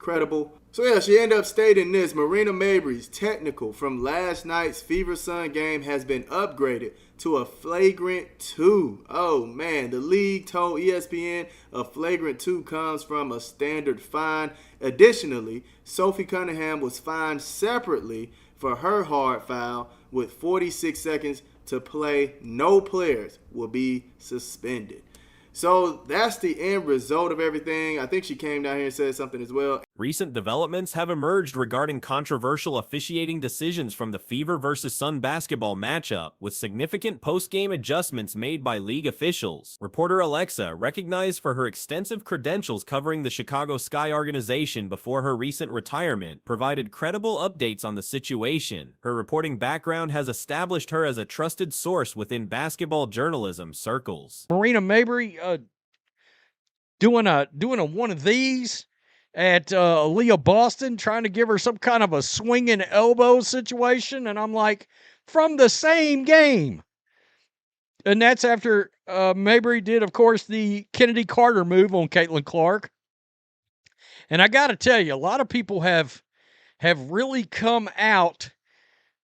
Incredible. So yeah, she ended up stating this: Marina Mabrey's technical from last night's Fever Sun game has been upgraded to a flagrant 2. Oh man, the league told ESPN a flagrant 2 comes from a standard fine. Additionally, Sophie Cunningham was fined separately for her hard foul with 46 seconds to play. No players will be suspended. So that's the end result of everything. I think she came down here and said something as well. Recent developments have emerged regarding controversial officiating decisions from the Fever vs. Sun basketball matchup, with significant post-game adjustments made by league officials. Reporter Alexa, recognized for her extensive credentials covering the Chicago Sky organization before her recent retirement, provided credible updates on the situation. Her reporting background has established her as a trusted source within basketball journalism circles. Marina Mabrey doing a one of these at Aaliyah Boston, trying to give her some kind of a swinging elbow situation, and I'm like, from the same game. And that's after Mabrey did, of course, the Kennedy Carter move on Caitlin Clark. And I got to tell you, a lot of people have really come out.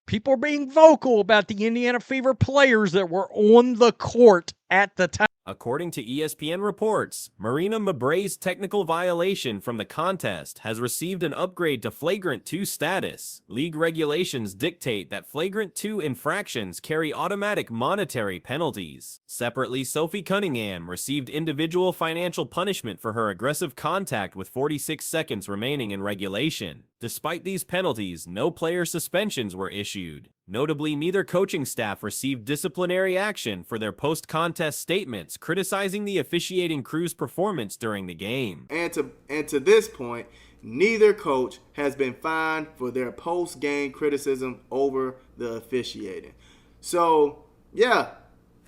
People are being vocal about the Indiana Fever players that were on the court at the time. According to ESPN reports, Marina Mabrey's technical violation from the contest has received an upgrade to flagrant 2 status. League regulations dictate that flagrant 2 infractions carry automatic monetary penalties. Separately, Sophie Cunningham received individual financial punishment for her aggressive contact with 46 seconds remaining in regulation. Despite these penalties, no player suspensions were issued. Notably, neither coaching staff received disciplinary action for their post-contest statements criticizing the officiating crew's performance during the game. And to this point, neither coach has been fined for their post-game criticism over the officiating. So, yeah,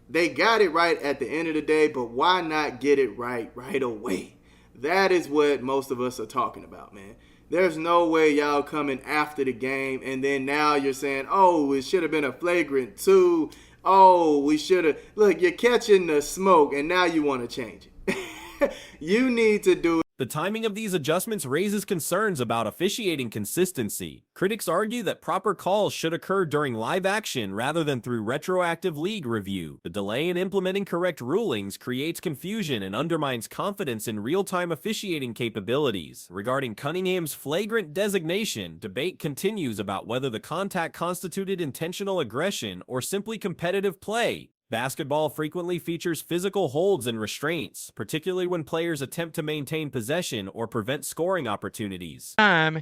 they got it right at the end of the day, but why not get it right away? That is what most of us are talking about, man. There's no way y'all coming after the game and then now you're saying, oh, it should have been a flagrant 2. Oh, we should have. Look, you're catching the smoke and now you want to change it. You need to do it. The timing of these adjustments raises concerns about officiating consistency. Critics argue that proper calls should occur during live action rather than through retroactive league review. The delay in implementing correct rulings creates confusion and undermines confidence in real-time officiating capabilities. Regarding Cunningham's flagrant designation, debate continues about whether the contact constituted intentional aggression or simply competitive play. Basketball frequently features physical holds and restraints, particularly when players attempt to maintain possession or prevent scoring opportunities. I'm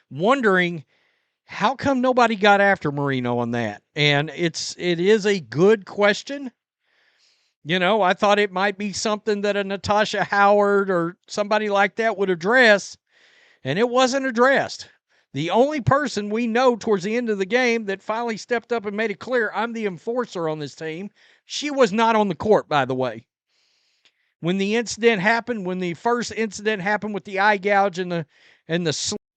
wondering how come nobody got after Marino on that? And it is a good question. You know, I thought it might be something that a Natasha Howard or somebody like that would address, and it wasn't addressed. The only person we know towards the end of the game that finally stepped up and made it clear, I'm the enforcer on this team. She was not on the court, by the way. When the incident happened, when the first incident happened with the eye gouge and the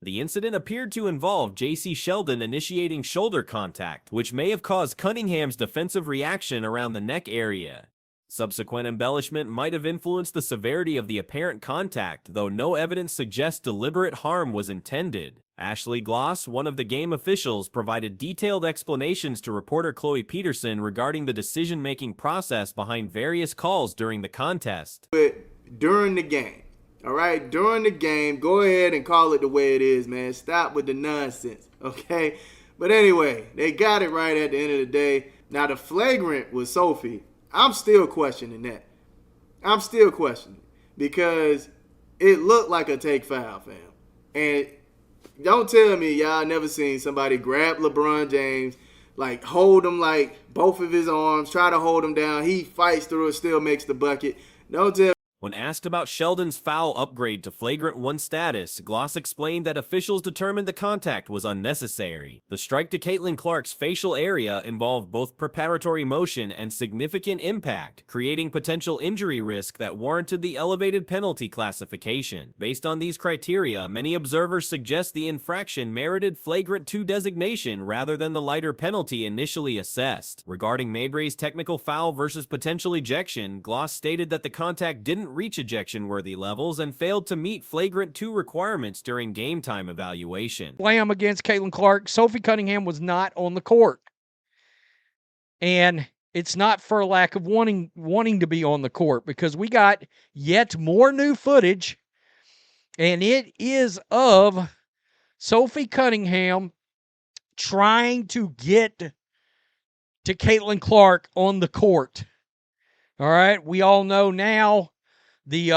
The incident appeared to involve J.C. Sheldon initiating shoulder contact, which may have caused Cunningham's defensive reaction around the neck area. Subsequent embellishment might have influenced the severity of the apparent contact, though no evidence suggests deliberate harm was intended. Ashley Gloss, one of the game officials, provided detailed explanations to reporter Chloe Peterson regarding the decision-making process behind various calls during the contest. During the game, all right? During the game, go ahead and call it the way it is, man. Stop with the nonsense, okay? But anyway, they got it right at the end of the day. Now, the flagrant with Sophie, I'm still questioning that. I'm still questioning because it looked like a take foul, fam. And don't tell me y'all never seen somebody grab LeBron James, like hold him like both of his arms, try to hold him down. He fights through it, still makes the bucket. Don't tell. When asked about Sheldon's foul upgrade to flagrant 1 status, Gloss explained that officials determined the contact was unnecessary. The strike to Caitlin Clark's facial area involved both preparatory motion and significant impact, creating potential injury risk that warranted the elevated penalty classification. Based on these criteria, many observers suggest the infraction merited flagrant 2 designation rather than the lighter penalty initially assessed. Regarding Mabrey's technical foul versus potential ejection, Gloss stated that the contact didn't reach ejection-worthy levels and failed to meet flagrant 2 requirements during game time evaluation. Slam against Caitlin Clark. Sophie Cunningham was not on the court. And it's not for a lack of wanting to be on the court, because we got yet more new footage, and it is of Sophie Cunningham trying to get to Caitlin Clark on the court. All right, we all know now the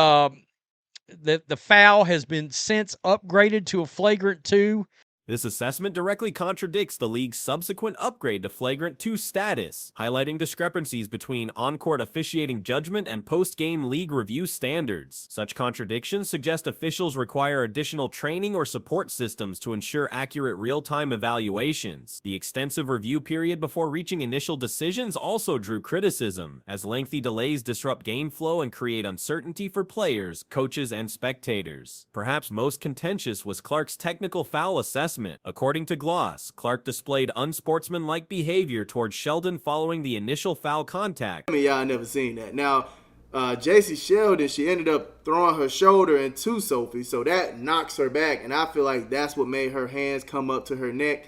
foul has been since upgraded to a flagrant 2. This assessment directly contradicts the league's subsequent upgrade to flagrant 2 status, highlighting discrepancies between on-court officiating judgment and post-game league review standards. Such contradictions suggest officials require additional training or support systems to ensure accurate real-time evaluations. The extensive review period before reaching initial decisions also drew criticism, as lengthy delays disrupt game flow and create uncertainty for players, coaches, and spectators. Perhaps most contentious was Clark's technical foul assessment. According to Gloss, Clark displayed unsportsmanlike behavior towards Sheldon following the initial foul contact. I mean, y'all never seen that. Now, JC Sheldon, she ended up throwing her shoulder into Sophie, so that knocks her back, and I feel like that's what made her hands come up to her neck.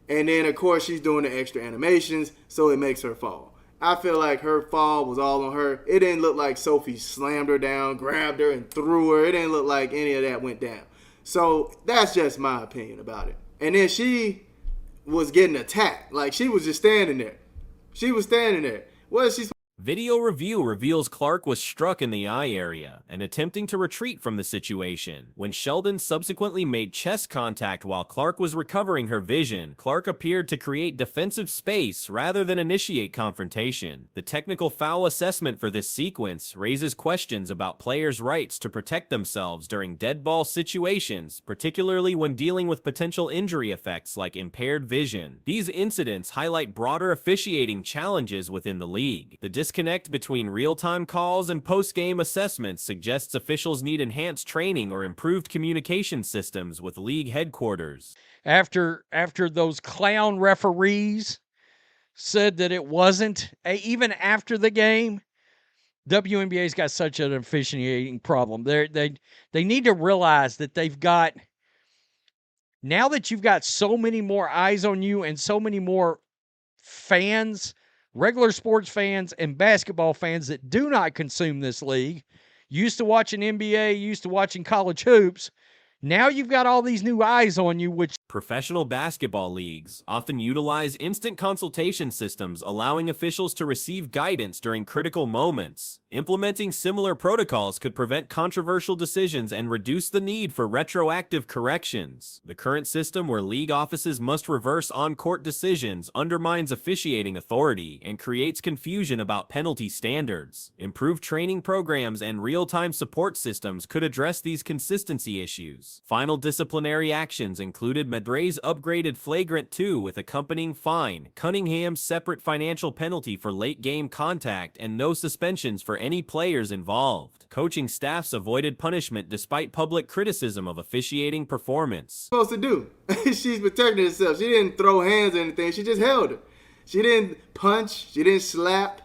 And then, of course, she's doing the extra animations, so it makes her fall. I feel like her fall was all on her. It didn't look like Sophie slammed her down, grabbed her, and threw her. It didn't look like any of that went down. So that's just my opinion about it. And then she was getting attacked. Like, she was just standing there. She was standing there. What is she supposed Video review reveals Clark was struck in the eye area and attempting to retreat from the situation. When Sheldon subsequently made chest contact while Clark was recovering her vision, Clark appeared to create defensive space rather than initiate confrontation. The technical foul assessment for this sequence raises questions about players' rights to protect themselves during dead ball situations, particularly when dealing with potential injury effects like impaired vision. These incidents highlight broader officiating challenges within the league. The disconnect between real-time calls and post-game assessments suggests officials need enhanced training or improved communication systems with league headquarters. After those clown referees said that it wasn't, even after the game, WNBA's got such an officiating problem. They need to realize that they've got, now that you've got so many more eyes on you and so many more fans, regular sports fans and basketball fans that do not consume this league, used to watching NBA, used to watching college hoops, now you've got all these new eyes on you, which Professional basketball leagues often utilize instant consultation systems, allowing officials to receive guidance during critical moments. Implementing similar protocols could prevent controversial decisions and reduce the need for retroactive corrections. The current system, where league offices must reverse on-court decisions, undermines officiating authority and creates confusion about penalty standards. Improved training programs and real-time support systems could address these consistency issues. Final disciplinary actions included Madre's upgraded flagrant 2 with accompanying fine, Cunningham's separate financial penalty for late game contact, and no suspensions for any players involved. Coaching staffs avoided punishment despite public criticism of officiating performance. to do? She's protecting herself. She didn't throw hands or anything. She just held her. She didn't punch. She didn't slap,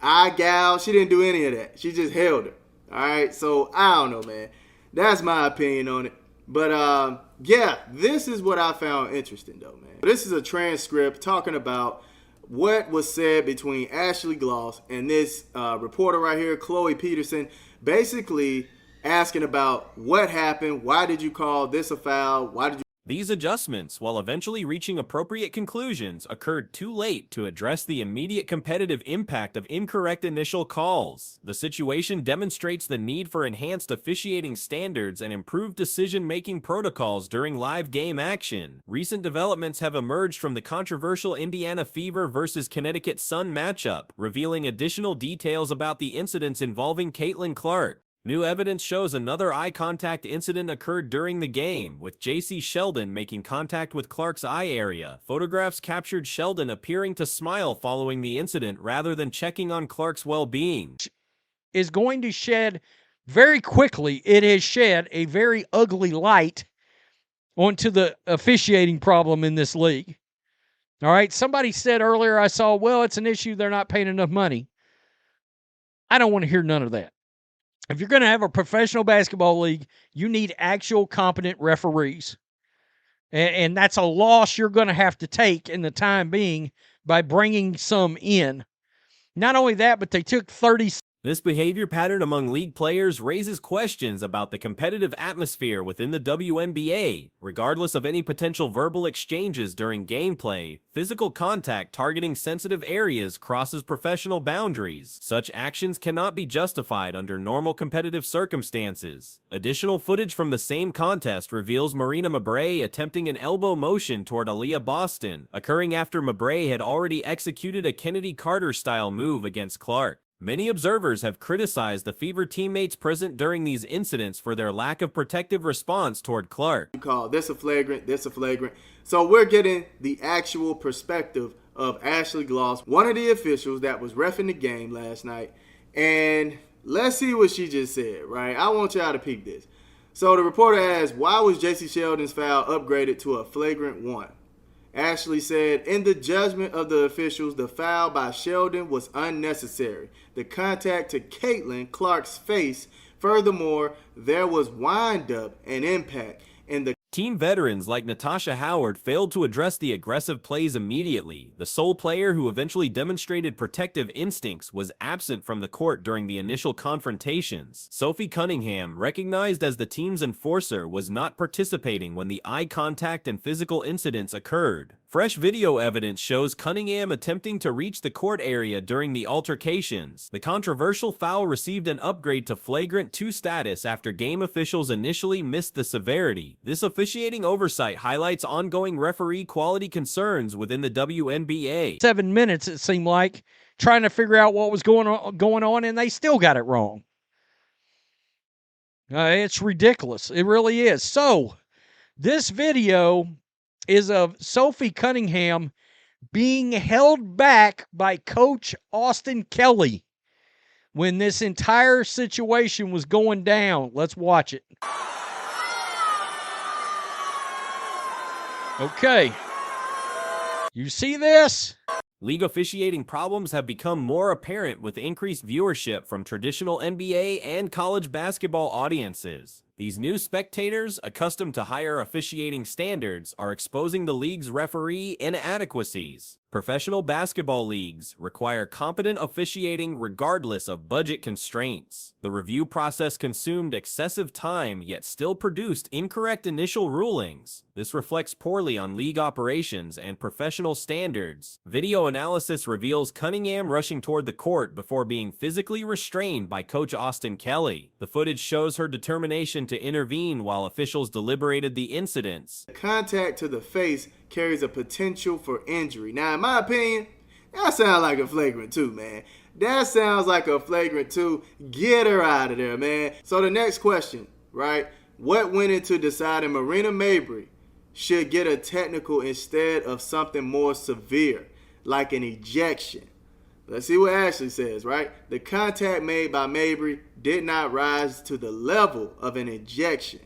eye gouge. She didn't do any of that. She just held her. All right? So, I don't know, man. That's my opinion on it. But, yeah, this is what I found interesting, though, man. This is a transcript talking about what was said between Ashley Gloss and this reporter right here, Chloe Peterson, basically asking about what happened, why did you call this a foul, why did you... These adjustments, while eventually reaching appropriate conclusions, occurred too late to address the immediate competitive impact of incorrect initial calls. The situation demonstrates the need for enhanced officiating standards and improved decision-making protocols during live game action. Recent developments have emerged from the controversial Indiana Fever versus Connecticut Sun matchup, revealing additional details about the incidents involving Caitlin Clark. New evidence shows another eye contact incident occurred during the game, with JC Sheldon making contact with Clark's eye area. Photographs captured Sheldon appearing to smile following the incident rather than checking on Clark's well-being. is going to shed very quickly, it has shed a very ugly light onto the officiating problem in this league. All right, somebody said earlier, I saw, well, it's an issue, they're not paying enough money. I don't want to hear none of that. If you're going to have a professional basketball league, you need actual competent referees. And that's a loss you're going to have to take in the time being by bringing some in. Not only that, but they took 30. This behavior pattern among league players raises questions about the competitive atmosphere within the WNBA. Regardless of any potential verbal exchanges during gameplay, physical contact targeting sensitive areas crosses professional boundaries. Such actions cannot be justified under normal competitive circumstances. Additional footage from the same contest reveals Marina Mabrey attempting an elbow motion toward Aaliyah Boston, occurring after Mabrey had already executed a Kennedy Carter-style move against Clark. Many observers have criticized the Fever teammates present during these incidents for their lack of protective response toward Clark. You call this a flagrant, this a flagrant. So we're getting the actual perspective of Ashley Gloss, one of the officials that was reffing the game last night. And let's see what she just said, right? I want y'all to peek this. So the reporter asked, why was J.C. Sheldon's foul upgraded to a flagrant 1? Ashley said, in the judgment of the officials, the foul by Sheldon was unnecessary. The contact to Caitlin Clark's face. Furthermore, there was wind-up and impact. And the Team veterans like Natasha Howard failed to address the aggressive plays immediately. The sole player who eventually demonstrated protective instincts was absent from the court during the initial confrontations. Sophie Cunningham, recognized as the team's enforcer, was not participating when the eye contact and physical incidents occurred. Fresh video evidence shows Cunningham attempting to reach the court area during the altercations. The controversial foul received an upgrade to flagrant 2 status after game officials initially missed the severity. This officiating oversight highlights ongoing referee quality concerns within the WNBA. 7 minutes, it seemed like, trying to figure out what was going on, and they still got it wrong. It's ridiculous. It really is. So, this video is of Sophie Cunningham being held back by Coach Austin Kelly when this entire situation was going down. Let's watch it. Okay. You see this? League officiating problems have become more apparent with increased viewership from traditional NBA and college basketball audiences. These new spectators, accustomed to higher officiating standards, are exposing the league's referee inadequacies. Professional basketball leagues require competent officiating regardless of budget constraints. The review process consumed excessive time, yet still produced incorrect initial rulings. This reflects poorly on league operations and professional standards. Video analysis reveals Cunningham rushing toward the court before being physically restrained by Coach Austin Kelly. The footage shows her determination to intervene while officials deliberated the incidents. Contact to the face carries a potential for injury. Now, in my opinion, that sounds like a flagrant 2, man. That sounds like a flagrant 2. Get her out of there, man. So the next question, right? What went into deciding Marina Mabrey should get a technical instead of something more severe, like an ejection? Let's see what Ashley says, right? The contact made by Mabrey did not rise to the level of an ejection.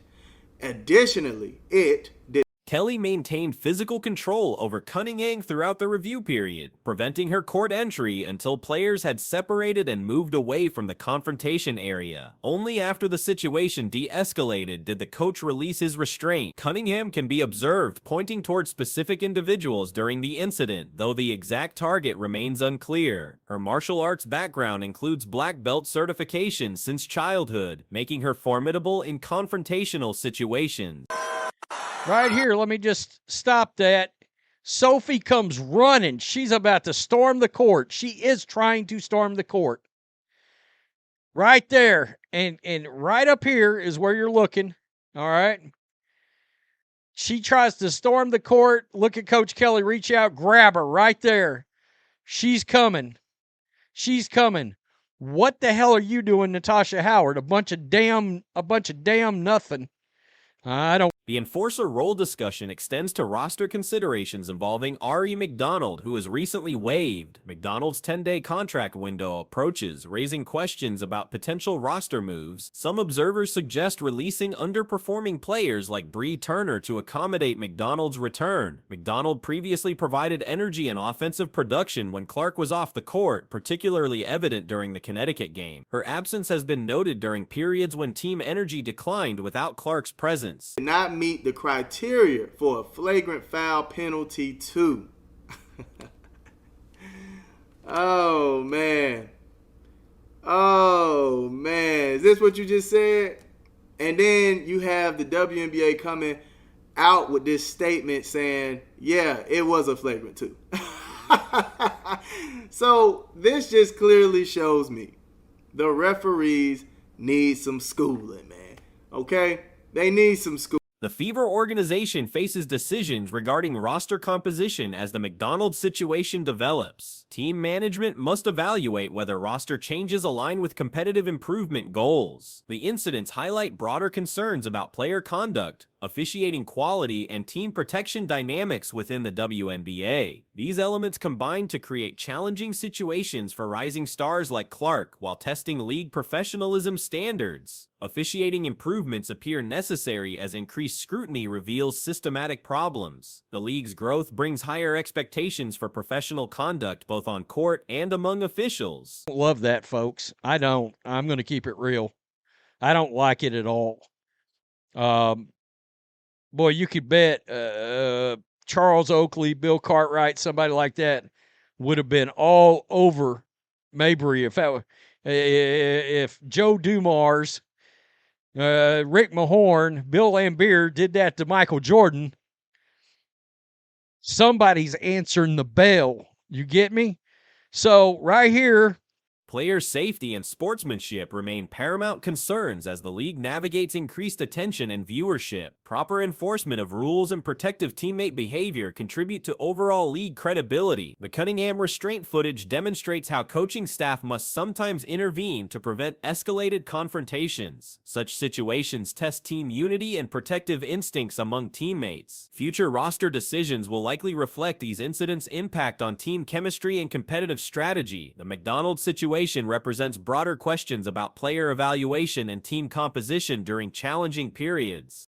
Additionally, it did. Kelly maintained physical control over Cunningham throughout the review period, preventing her court entry until players had separated and moved away from the confrontation area. Only after the situation de-escalated did the coach release his restraint. Cunningham can be observed pointing toward specific individuals during the incident, though the exact target remains unclear. Her martial arts background includes black belt certification since childhood, making her formidable in confrontational situations. Right here, let me just stop that. Sophie comes running. She's about to storm the court. She is trying to storm the court. Right there. And right up here is where you're looking. All right. She tries to storm the court. Look at Coach Kelly. Reach out. Grab her right there. She's coming. She's coming. What the hell are you doing, Natasha Howard? A bunch of damn nothing. I don't. The enforcer role discussion extends to roster considerations involving Ari McDonald, who was recently waived. McDonald's 10-day contract window approaches, raising questions about potential roster moves. Some observers suggest releasing underperforming players like Bree Turner to accommodate McDonald's return. McDonald previously provided energy and offensive production when Clark was off the court, particularly evident during the Connecticut game. Her absence has been noted during periods when team energy declined without Clark's presence. Did not meet the criteria for a flagrant foul penalty too. Oh man. Oh man. Is this what you just said? And then you have the WNBA coming out with this statement saying, yeah, it was a flagrant two. So this just clearly shows me the referees need some schooling, man. Okay? They need some schooling. The Fever organization faces decisions regarding roster composition as the McDonald's situation develops. Team management must evaluate whether roster changes align with competitive improvement goals. The incidents highlight broader concerns about player conduct, officiating quality, and team protection dynamics within the WNBA. These elements combine to create challenging situations for rising stars like Clark while testing league professionalism standards. Officiating improvements appear necessary as increased scrutiny reveals systematic problems. The league's growth brings higher expectations for professional conduct both on court and among officials. Love that, folks. I don't. I'm going to keep it real. I don't like it at all. Boy, you could bet Charles Oakley, Bill Cartwright, somebody like that would have been all over Mabry if Joe Dumars, Rick Mahorn, Bill Laimbeer did that to Michael Jordan. Somebody's answering the bell. You get me? So right here, Player safety and sportsmanship remain paramount concerns as the league navigates increased attention and viewership. Proper enforcement of rules and protective teammate behavior contribute to overall league credibility. The Cunningham restraint footage demonstrates how coaching staff must sometimes intervene to prevent escalated confrontations. Such situations test team unity and protective instincts among teammates. Future roster decisions will likely reflect these incidents' impact on team chemistry and competitive strategy. The McDonald's situation represents broader questions about player evaluation and team composition during challenging periods.